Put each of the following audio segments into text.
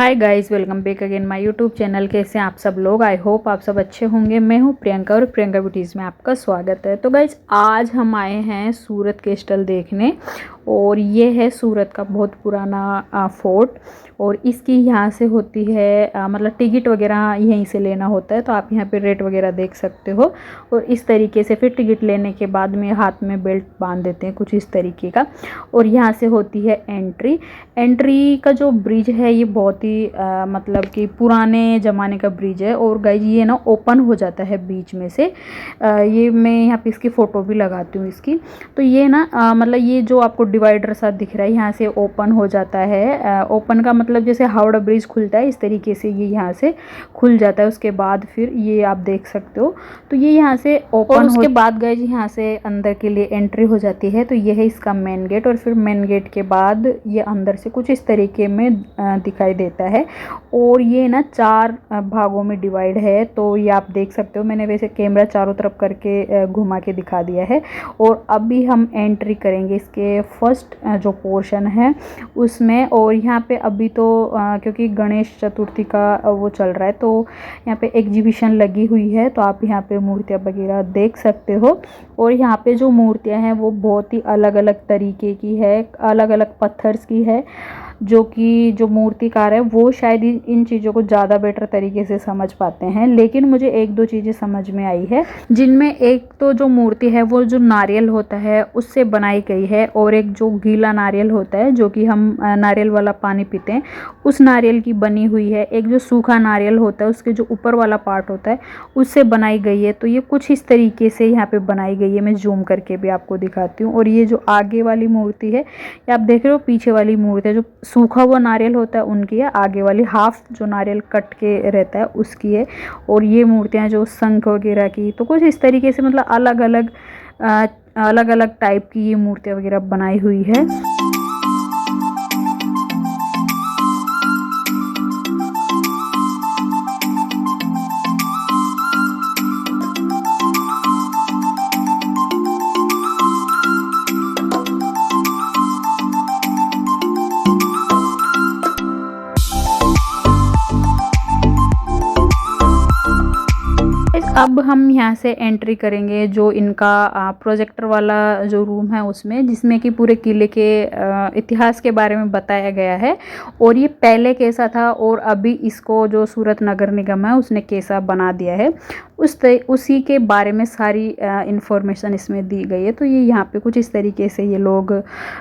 Hi guys, welcome back again my YouTube channel. कैसे हैं आप सब लोग? आई होप आप सब अच्छे होंगे। मैं हूं प्रियंका और प्रियंका ब्यूटीज़ में आपका स्वागत है। तो गाइस, आज हम आए हैं सूरत कैस्टल देखने और ये है सूरत का बहुत पुराना फोर्ट। और इसकी यहाँ से होती है मतलब टिकट वगैरह यहीं से लेना होता है। तो आप यहाँ पे रेट वगैरह देख सकते हो। और इस तरीके से फिर टिकट लेने के बाद में हाथ में बेल्ट बांध देते हैं कुछ इस तरीके का। और यहाँ से होती है एंट्री का जो ब्रिज है ये बहुत ही मतलब कि पुराने ज़माने का ब्रिज है। और गाइस ये ना ओपन हो जाता है बीच में से। ये मैं यहाँ पे इसकी फ़ोटो भी लगाती हूँ इसकी। तो ये ना मतलब ये जो आपको डिवाइडर सा दिख रहा है यहाँ से ओपन हो जाता है। ओपन का मतलब जैसे हावड़ा ब्रिज खुलता है इस तरीके से ये यहाँ से खुल जाता है। उसके बाद फिर ये आप देख सकते हो। तो ये यहाँ से ओपन उसके बाद गाइस यहाँ से अंदर के लिए एंट्री हो जाती है। तो ये है इसका मेन गेट। और फिर मेन गेट के बाद ये अंदर से कुछ इस तरीके में दिखाई देता है। और ये ना 4 भागों में डिवाइड है। तो ये आप देख सकते हो, मैंने वैसे कैमरा चारों तरफ करके घुमा के दिखा दिया है। और अभी हम एंट्री करेंगे इसके फर्स्ट जो पोर्शन है उसमें। और यहाँ पे अभी तो क्योंकि गणेश चतुर्थी का वो चल रहा है तो यहाँ पे एग्जीबिशन लगी हुई है। तो आप यहाँ पे मूर्तियाँ वगैरह देख सकते हो। और यहाँ पे जो मूर्तियाँ हैं वो बहुत ही अलग अलग तरीके की है, अलग अलग पत्थर्स की है। जो मूर्तिकार है वो शायद इन चीज़ों को ज़्यादा बेटर तरीके से समझ पाते हैं। लेकिन मुझे एक दो चीज़ें समझ में आई है, जिनमें एक तो जो मूर्ति है वो जो नारियल होता है उससे बनाई गई है। और एक जो गीला नारियल होता है जो कि हम नारियल वाला पानी पीते हैं उस नारियल की बनी हुई है। एक जो सूखा नारियल होता है उसके जो ऊपर वाला पार्ट होता है उससे बनाई गई है। तो ये कुछ इस तरीके से यहाँ पे बनाई गई है। मैं जूम करके भी आपको दिखाती हूँ। और ये जो आगे वाली मूर्ति है ये आप देख रहे हो, पीछे वाली मूर्ति है जो सूखा हुआ नारियल होता है उनकी है, आगे वाली हाफ जो नारियल कट के रहता है उसकी है। और ये मूर्तियाँ जो शंख वगैरह की, तो कुछ इस तरीके से मतलब अलग अलग टाइप की ये मूर्तियाँ वगैरह बनाई हुई है। अब हम यहाँ से एंट्री करेंगे जो इनका प्रोजेक्टर वाला जो रूम है उसमें, जिसमें कि पूरे किले के इतिहास के बारे में बताया गया है। और ये पहले कैसा था और अभी इसको जो सूरत नगर निगम है उसने कैसा बना दिया है उसी के बारे में सारी इंफॉर्मेशन इसमें दी गई है। तो ये यहाँ पे कुछ इस तरीके से ये लोग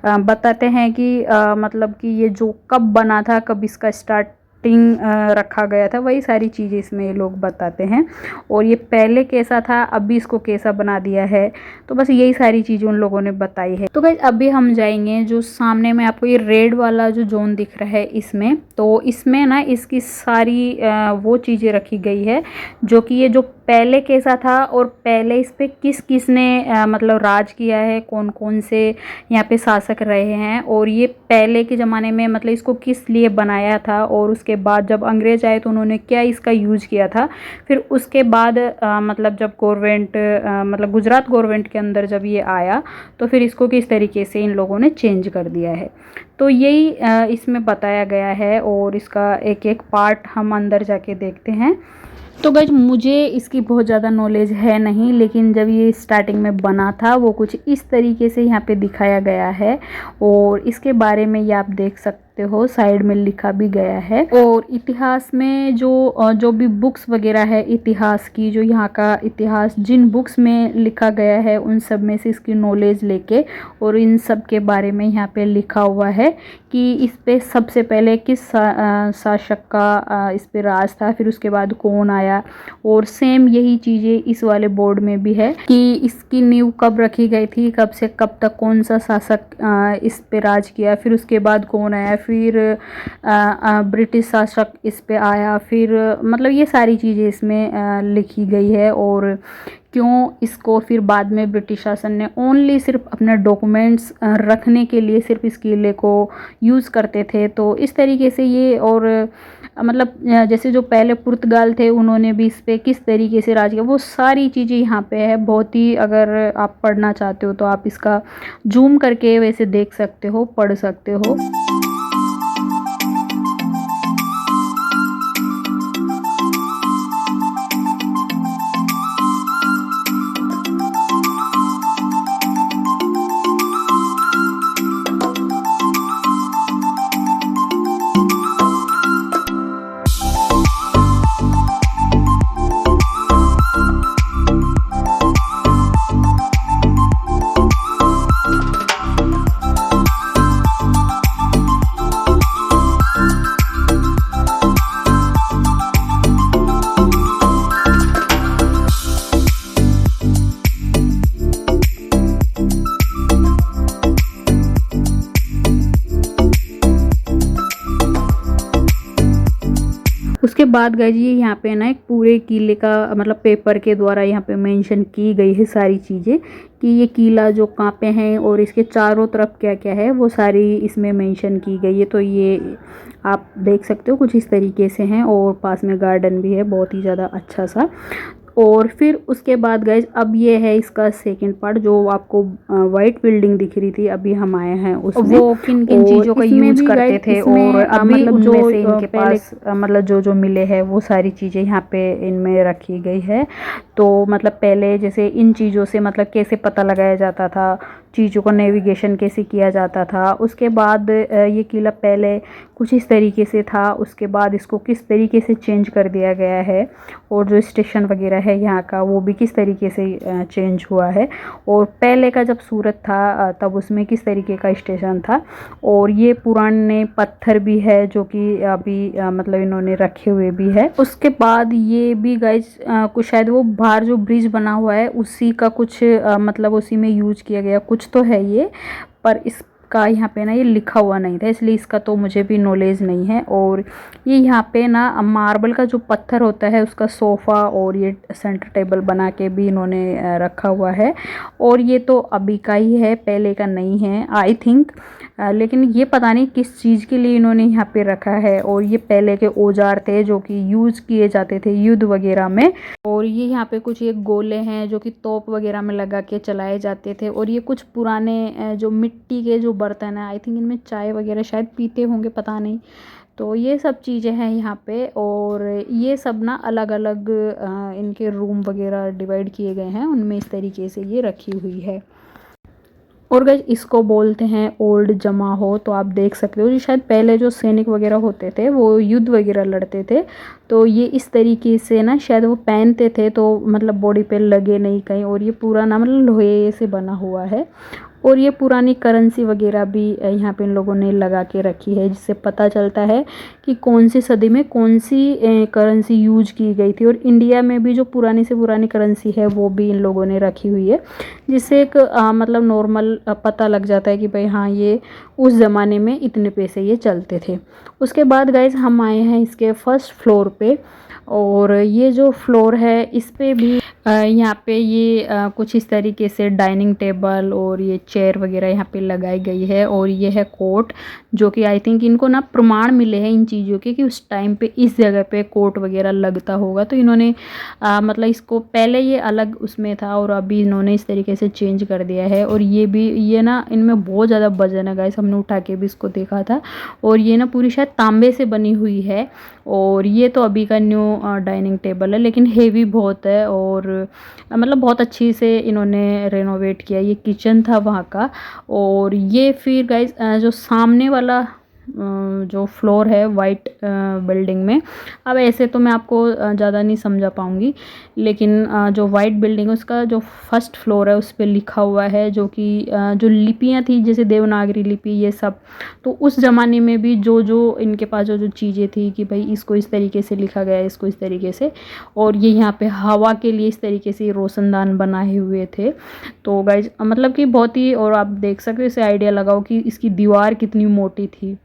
बताते हैं कि मतलब कि ये जो कब बना था, कब इसका रखा गया था, वही सारी चीज़ें इसमें ये लोग बताते हैं। और ये पहले कैसा था, अभी इसको कैसा बना दिया है, तो बस यही सारी चीज़ें उन लोगों ने बताई है। तो गाइस अभी हम जाएंगे जो सामने में आपको ये रेड वाला जो जोन दिख रहा है इसमें। तो इसमें ना इसकी सारी वो चीज़ें रखी गई है जो कि ये जो पहले कैसा था और पहले इस पे किस किस ने मतलब राज किया है, कौन कौन से यहाँ पे शासक रहे हैं। और ये पहले के ज़माने में मतलब इसको किस लिए बनाया था, और उसके बाद जब अंग्रेज आए तो उन्होंने क्या इसका यूज़ किया था। फिर उसके बाद मतलब जब गवर्नमेंट मतलब गुजरात गवर्नमेंट के अंदर जब ये आया तो फिर इसको किस तरीके से इन लोगों ने चेंज कर दिया है। तो यही इसमें बताया गया है। और इसका एक एक पार्ट हम अंदर जाके देखते हैं। तो गाइस मुझे इसकी बहुत ज़्यादा नॉलेज है नहीं, लेकिन जब ये स्टार्टिंग में बना था वो कुछ इस तरीके से यहाँ पे दिखाया गया है। और इसके बारे में ये आप देख सकते हो, साइड में लिखा भी गया है। और इतिहास में जो भी बुक्स वगैरह है इतिहास की, जो यहाँ का इतिहास जिन बुक्स में लिखा गया है उन सब में से इसकी नॉलेज लेके और इन सब के बारे में यहाँ पे लिखा हुआ है कि इस पे सबसे पहले किस शासक का इस पे राज था, फिर उसके बाद कौन आया। और सेम यही चीज़ें इस वाले बोर्ड में भी है कि इसकी नींव कब रखी गई थी, कब से कब तक कौन सा शासक इस पे राज किया, फिर उसके बाद कौन आया, फिर ब्रिटिश शासक इस पे आया, फिर मतलब ये सारी चीज़ें इसमें लिखी गई है। और क्यों इसको फिर बाद में ब्रिटिश शासन ने ओनली सिर्फ अपने डॉक्यूमेंट्स रखने के लिए सिर्फ इस किले को यूज़ करते थे। तो इस तरीके से ये, और मतलब जैसे जो पहले पुर्तगाल थे उन्होंने भी इस पे किस तरीके से राज किया, वो सारी चीज़ें यहाँ पे है। बहुत ही, अगर आप पढ़ना चाहते हो तो आप इसका जूम करके वैसे देख सकते हो, पढ़ सकते हो। बाद गाइज ये यहाँ पे ना एक पूरे किले का मतलब पेपर के द्वारा यहाँ पे मेंशन की गई है सारी चीज़ें कि ये किला जो कहाँ पे है और इसके चारों तरफ क्या क्या है वो सारी इसमें मेंशन की गई है। तो ये आप देख सकते हो कुछ इस तरीके से हैं और पास में गार्डन भी है बहुत ही ज़्यादा अच्छा सा। और फिर उसके बाद गाइज अब ये है इसका सेकंड पार्ट जो आपको वाइट बिल्डिंग दिख रही थी, अभी हम आए हैं उसमें। वो किन किन चीज़ों का यूज करते थे और अभी मतलब जो से इनके पास मतलब जो जो मिले हैं वो सारी चीज़ें यहाँ पे इनमें रखी गई है। तो मतलब पहले जैसे इन चीज़ों से मतलब कैसे पता लगाया जाता था, चीज़ों को नेविगेशन कैसे किया जाता था। उसके बाद ये किला पहले कुछ इस तरीके से था, उसके बाद इसको किस तरीके से चेंज कर दिया गया है और जो स्टेशन वगैरह है यहाँ का वो भी किस तरीके से चेंज हुआ है। और पहले का जब सूरत था तब उसमें किस तरीके का स्टेशन था। और ये पुराने पत्थर भी है जो कि अभी मतलब इन्होंने रखे हुए भी है। उसके बाद ये भी गाइज कुछ शायद वो बाहर जो ब्रिज बना हुआ है उसी का कुछ मतलब उसी में यूज किया गया कुछ तो है ये, पर इसका यहाँ पे ना ये लिखा हुआ नहीं था इसलिए इसका तो मुझे भी नॉलेज नहीं है। और ये यहाँ पे ना मार्बल का जो पत्थर होता है उसका सोफ़ा और ये सेंटर टेबल बना के भी इन्होंने रखा हुआ है। और ये तो अभी का ही है, पहले का नहीं है आई थिंक, लेकिन ये पता नहीं किस चीज़ के लिए इन्होंने यहाँ पे रखा है। और ये पहले के औजार थे जो कि यूज़ किए जाते थे युद्ध वगैरह में। और ये यहाँ पे कुछ ये गोले हैं जो कि तोप वगैरह में लगा के चलाए जाते थे। और ये कुछ पुराने जो मिट्टी के जो बर्तन हैं, आई थिंक इनमें चाय वगैरह शायद पीते होंगे, पता नहीं। तो ये सब चीज़ें हैं यहाँ पे। और ये सब ना अलग अलग इनके रूम वगैरह डिवाइड किए गए हैं, उनमें इस तरीके से ये रखी हुई है। और गाइस इसको बोलते हैं ओल्ड जमा हो। तो आप देख सकते हो, ये शायद पहले जो सैनिक वगैरह होते थे वो युद्ध वगैरह लड़ते थे, तो ये इस तरीके से ना शायद वो पहनते थे, तो मतलब बॉडी पे लगे नहीं कहीं। और ये पूरा ना मतलब लोहे से बना हुआ है। और ये पुरानी करेंसी वगैरह भी यहाँ पे इन लोगों ने लगा के रखी है, जिससे पता चलता है कि कौन सी सदी में कौन सी करेंसी यूज की गई थी। और इंडिया में भी जो पुरानी से पुरानी करेंसी है वो भी इन लोगों ने रखी हुई है, जिससे एक मतलब नॉर्मल पता लग जाता है कि भाई हाँ ये उस ज़माने में इतने पैसे ये चलते थे। उसके बाद गाइज हम आए हैं इसके फर्स्ट फ्लोर पे। और ये जो फ्लोर है इस पे भी यहाँ पे ये कुछ इस तरीके से डाइनिंग टेबल और ये चेयर वगैरह यहाँ पे लगाई गई है। और ये है कोर्ट, जो कि आई थिंक इनको ना प्रमाण मिले हैं इन चीज़ों के कि उस टाइम पे इस जगह पे कोर्ट वगैरह लगता होगा। तो इन्होंने मतलब इसको पहले ये अलग उसमें था और अभी इन्होंने इस तरीके से चेंज कर दिया है। और ये भी ये ना इनमें बहुत ज़्यादा वजन है गाइस, हमने उठा के भी इसको देखा था। और ये ना पूरी शायद तांबे से बनी हुई है। और ये तो अभी का न्यू डाइनिंग टेबल है, लेकिन हेवी बहुत है और मतलब बहुत अच्छी से इन्होंने रेनोवेट किया। ये किचन था वहाँ का। और ये फिर गाइस जो सामने वाला जो फ्लोर है वाइट बिल्डिंग में, अब ऐसे तो मैं आपको ज़्यादा नहीं समझा पाऊँगी, लेकिन जो वाइट बिल्डिंग है उसका जो फर्स्ट फ्लोर है उस पर लिखा हुआ है, जो कि जो लिपियाँ थी जैसे देवनागरी लिपि ये सब, तो उस ज़माने में भी जो जो इनके पास जो जो चीज़ें थी कि भाई इसको इस तरीके से लिखा गया है, इसको इस तरीके से। और ये यहाँ पे हवा के लिए इस तरीके से रोशनदान बनाए हुए थे। तो गाइज मतलब कि बहुत ही, और आप देख सकते हो, इसे आइडिया लगाओ कि इसकी दीवार कितनी मोटी थी।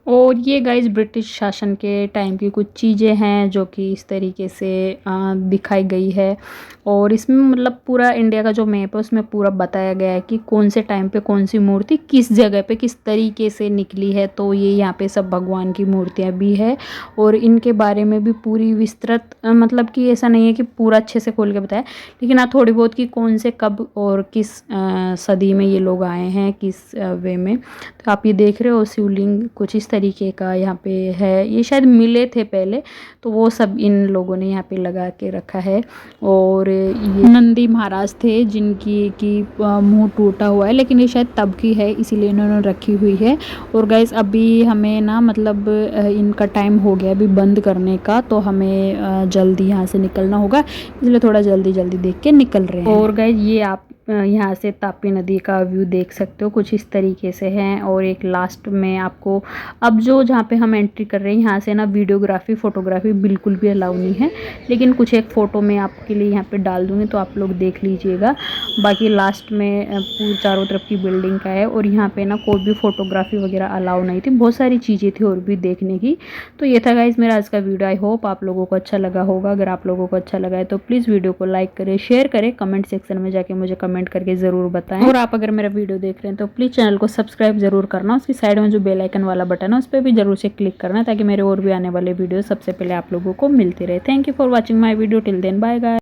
और ये गाइस ब्रिटिश शासन के टाइम की कुछ चीज़ें हैं जो कि इस तरीके से दिखाई गई है। और इसमें मतलब पूरा इंडिया का जो मैप है उसमें पूरा बताया गया है कि कौन से टाइम पे कौन सी मूर्ति किस जगह पे किस तरीके से निकली है। तो ये यहाँ पे सब भगवान की मूर्तियाँ भी है और इनके बारे में भी पूरी विस्तृत मतलब कि ऐसा नहीं है कि पूरा अच्छे से खोल के बताया, लेकिन हाँ थोड़ी बहुत कि कौन से कब और किस सदी में ये लोग आए हैं, किस वे में। तो आप ये देख रहे हो शिवलिंग कुछ इस तरीके का यहाँ पे है, ये शायद मिले थे पहले, तो वो सब इन लोगों ने यहाँ पे लगा के रखा है। और ये नंदी महाराज थे जिनकी की मुंह टूटा हुआ है, लेकिन ये शायद तब की है इसीलिए इन्होंने रखी हुई है। और गाइस अभी हमें ना मतलब इनका टाइम हो गया अभी बंद करने का, तो हमें जल्दी यहाँ से निकलना होगा, इसलिए थोड़ा जल्दी जल्दी देख के निकल रहे हैं। और गाइस ये आप यहाँ से तापी नदी का व्यू देख सकते हो, कुछ इस तरीके से है। और एक लास्ट में आपको अब जो जहाँ पे हम एंट्री कर रहे हैं यहाँ से ना वीडियोग्राफी फ़ोटोग्राफी बिल्कुल भी अलाउ नहीं है, लेकिन कुछ एक फ़ोटो मैं आपके लिए यहाँ पे डाल दूँगी तो आप लोग देख लीजिएगा। बाकी लास्ट में पूरी चारों तरफ की बिल्डिंग का है और यहाँ पे ना कोई भी फ़ोटोग्राफी वगैरह अलाउ नहीं थी, बहुत सारी चीज़ें थी और भी देखने की। तो ये था गाइज़ मेरा आज का वीडियो। आई होप आप लोगों को अच्छा लगा होगा। अगर आप लोगों को अच्छा लगा है तो प्लीज़ वीडियो को लाइक करें, शेयर करें, कमेंट सेक्शन में जाके मुझे कमेंट करके ज़रूर बताएं। और आप अगर मेरा वीडियो देख रहे हैं तो प्लीज़ चैनल को सब्सक्राइब जरूर करना, उसकी साइड में जो बेल आइकन वाला बटन है उस पर भी जरूर से क्लिक करना ताकि मेरे और भी आने वाले वीडियो सबसे पहले आप लोगों को मिलते रहे। Thank you for watching my video. Till then bye guys.